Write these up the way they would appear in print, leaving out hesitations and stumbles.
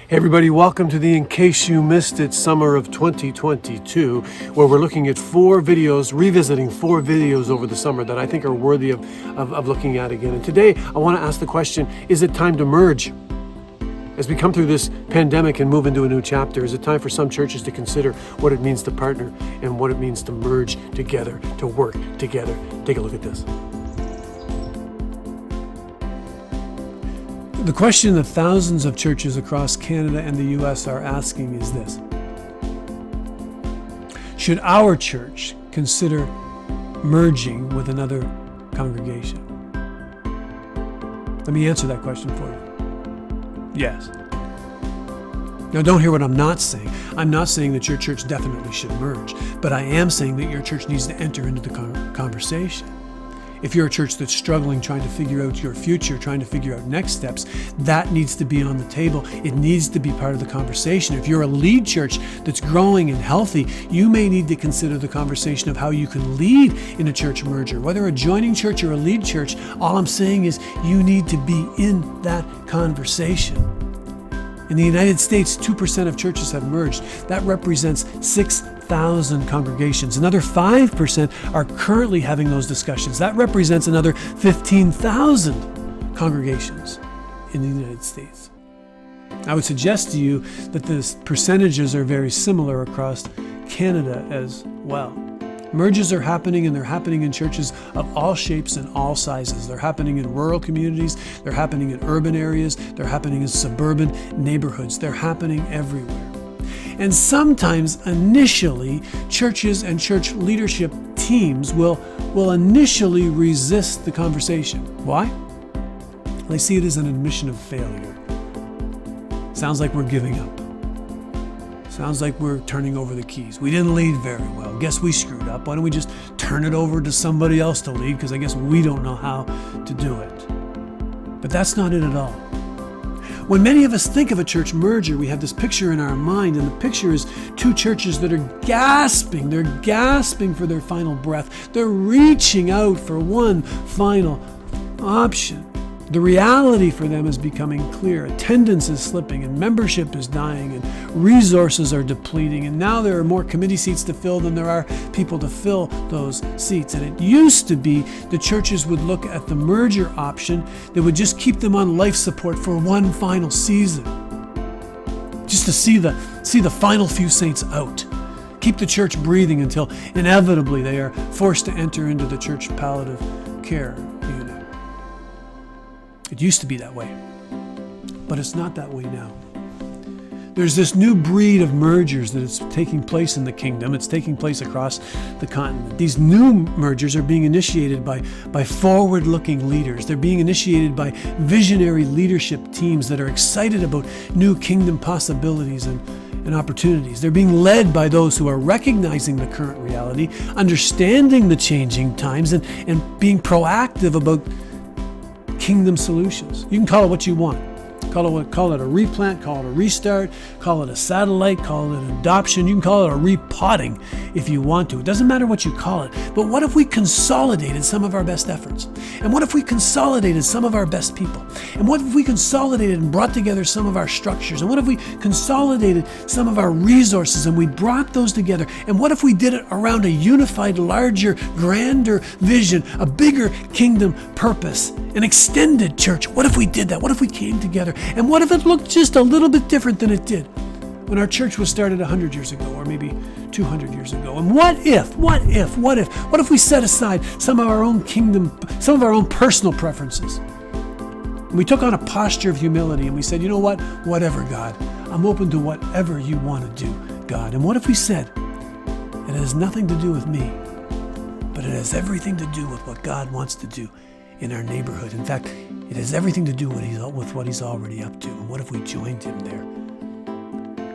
Hey everybody, welcome to the In Case You Missed It Summer of 2022, where we're looking at revisiting four videos over the summer that I think are worthy of looking at again. And today I want to ask the question, is it time to merge? As we come through this pandemic and move into a new chapter, is it time for some churches to consider what it means to partner and what it means to merge together, to work together? Take a look at this. The question that thousands of churches across Canada and the U.S. are asking is this: should our church consider merging with another congregation? Let me answer that question for you. Yes. Now, don't hear what I'm not saying. I'm not saying that your church definitely should merge, but I am saying that your church needs to enter into the conversation. If you're a church that's struggling, trying to figure out your future, trying to figure out next steps, that needs to be on the table. It needs to be part of the conversation. If you're a lead church that's growing and healthy, you may need to consider the conversation of how you can lead in a church merger. Whether a joining church or a lead church, all I'm saying is you need to be in that conversation. In the United States, 2% of churches have merged. That represents 6,000 congregations. Another 5% are currently having those discussions. That represents another 15,000 congregations in the United States. I would suggest to you that the percentages are very similar across Canada as well. Merges are happening, and they're happening in churches of all shapes and all sizes. They're happening in rural communities, they're happening in urban areas, they're happening in suburban neighborhoods. They're happening everywhere. And sometimes, initially, churches and church leadership teams will initially resist the conversation. Why? They see it as an admission of failure. Sounds like we're giving up. Sounds like we're turning over the keys. We didn't lead very well. Guess we screwed up. Why don't we just turn it over to somebody else to lead, because I guess we don't know how to do it. But that's not it at all. When many of us think of a church merger, we have this picture in our mind, and the picture is two churches that are gasping. They're gasping for their final breath. They're reaching out for one final option. The reality for them is becoming clear. Attendance is slipping, and membership is dying, and resources are depleting, and now there are more committee seats to fill than there are people to fill those seats. And it used to be the churches would look at the merger option that would just keep them on life support for one final season, just to see the final few saints out, keep the church breathing until inevitably they are forced to enter into the church palliative care unit. It used to be that way, but it's not that way now. There's this new breed of mergers that is taking place in the kingdom. It's taking place across the continent. These new mergers are being initiated by forward-looking leaders. They're being initiated by visionary leadership teams that are excited about new kingdom possibilities and opportunities. They're being led by those who are recognizing the current reality, understanding the changing times, and being proactive about kingdom solutions. You can call it what you want. Call it a replant, call it a restart, call it a satellite, call it an adoption. You can call it a repotting if you want to. It doesn't matter what you call it. But what if we consolidated some of our best efforts? And what if we consolidated some of our best people? And what if we consolidated and brought together some of our structures? And what if we consolidated some of our resources and we brought those together? And what if we did it around a unified, larger, grander vision, a bigger kingdom purpose, an extended church? What if we did that? What if we came together? And what if it looked just a little bit different than it did when our church was started 100 years ago, or maybe 200 years ago? And what if we set aside some of our own kingdom, some of our own personal preferences? And we took on a posture of humility and we said, you know what? Whatever, God. I'm open to whatever you want to do, God. And what if we said, it has nothing to do with me, but it has everything to do with what God wants to do in our neighborhood. In fact, it has everything to do with what he's already up to. And what if we joined him there?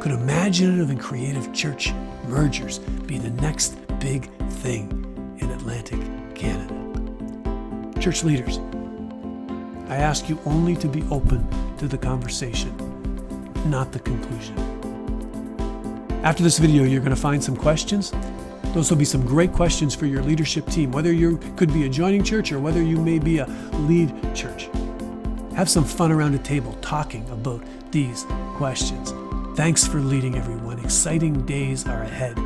Could imaginative and creative church mergers be the next big thing in Atlantic Canada? Church leaders, I ask you only to be open to the conversation, not the conclusion. After this video, you're going to find some questions. Those will be some great questions for your leadership team, whether you could be a joining church or whether you may be a lead church. Have some fun around a table talking about these questions. Thanks for leading, everyone. Exciting days are ahead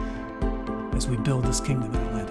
as we build this kingdom in our land.